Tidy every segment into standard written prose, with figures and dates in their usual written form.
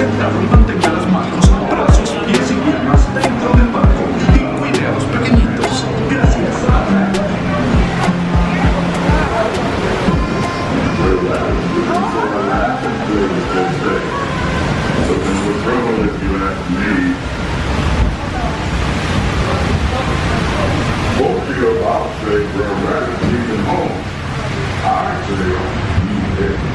Sentado y mantenga las manos, brazos, pies y piernas dentro del barco y cuide a los pequeñitos. Gracias. Most of your boss say dramatic leaving home. I say leave it.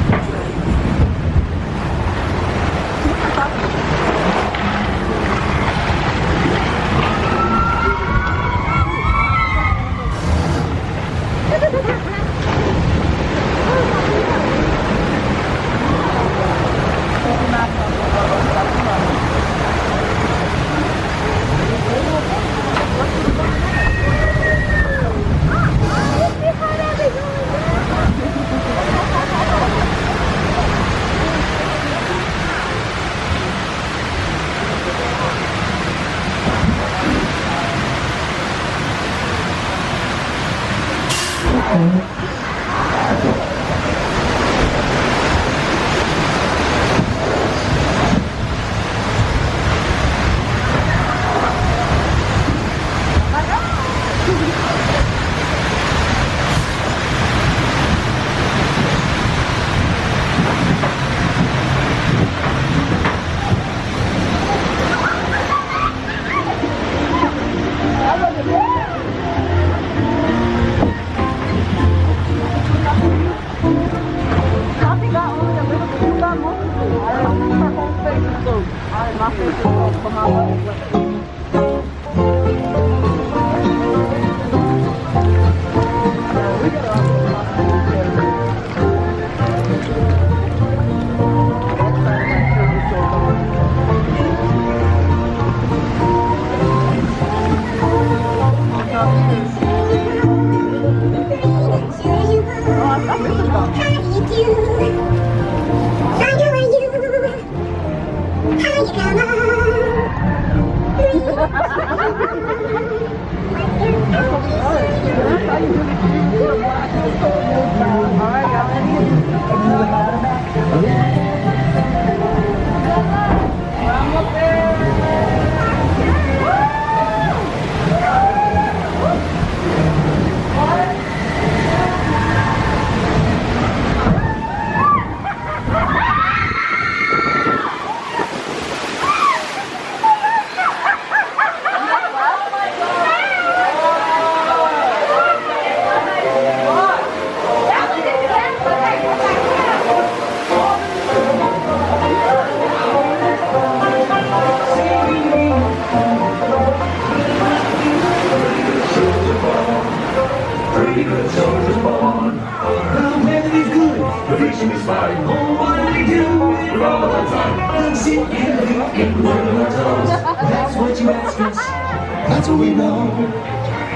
That's what we know.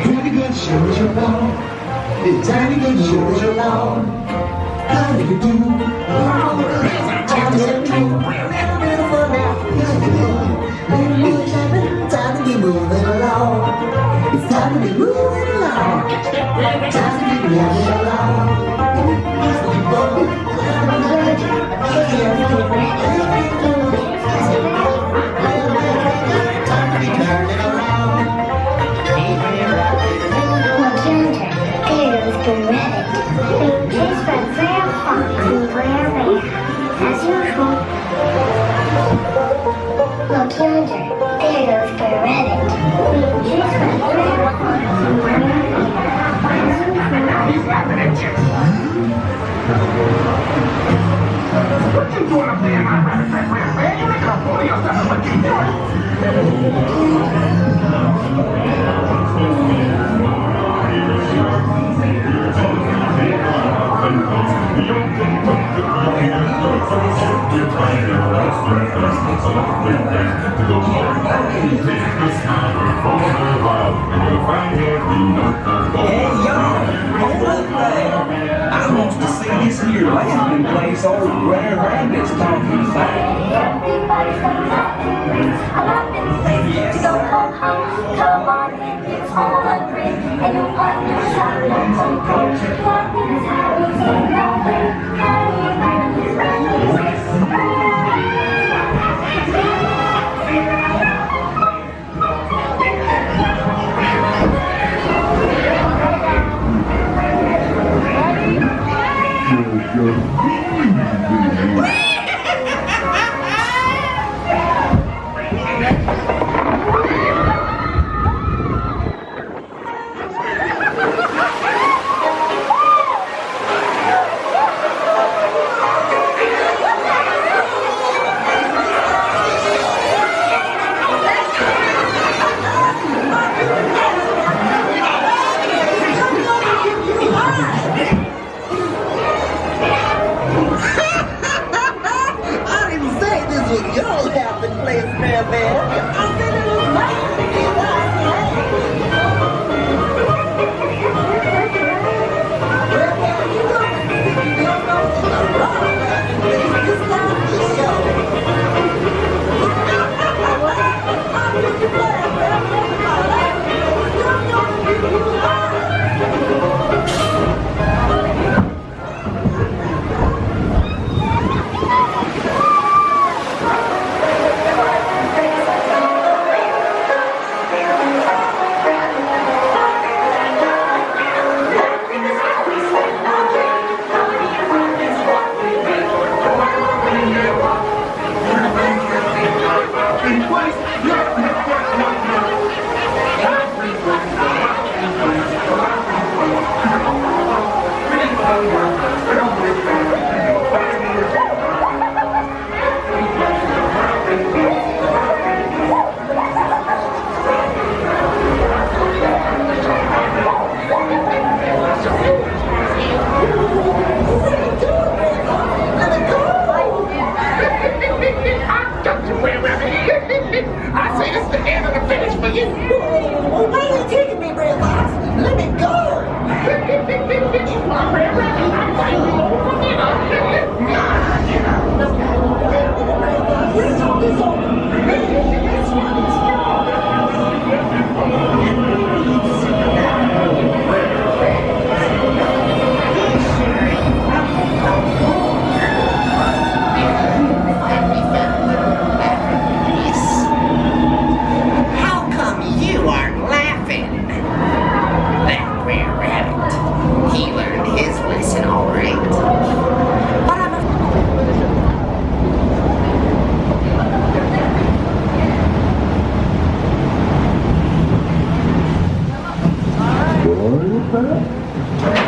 Pretty good shows your love. It's tiny good shows your love. How do you do? Time to get through. Little bit of fun now. Little bit of jumping. Time to be moving along. It's time to be moving along. Time to be moving along. Look yonder, there goes the rabbit. What you doing up there in my rabbit trap? Man, you make a fool of yourself. What you Hey y'all, hold up there. I want to see this here landing place old Rare Rabbit's talking about. Everybody's gonna have to go home. Come on, it's all hungry, and you'll find yourself in some coach. What is happening nowhere? Hey, man, I didn't say this was your happy place, man. I said it was mine. I say this is the end of the finish for you. Well, why are you taking me, Red Box? Let me go. How come you aren't laughing? That rare rabbit. He learned his lesson all right. But I'm What is that?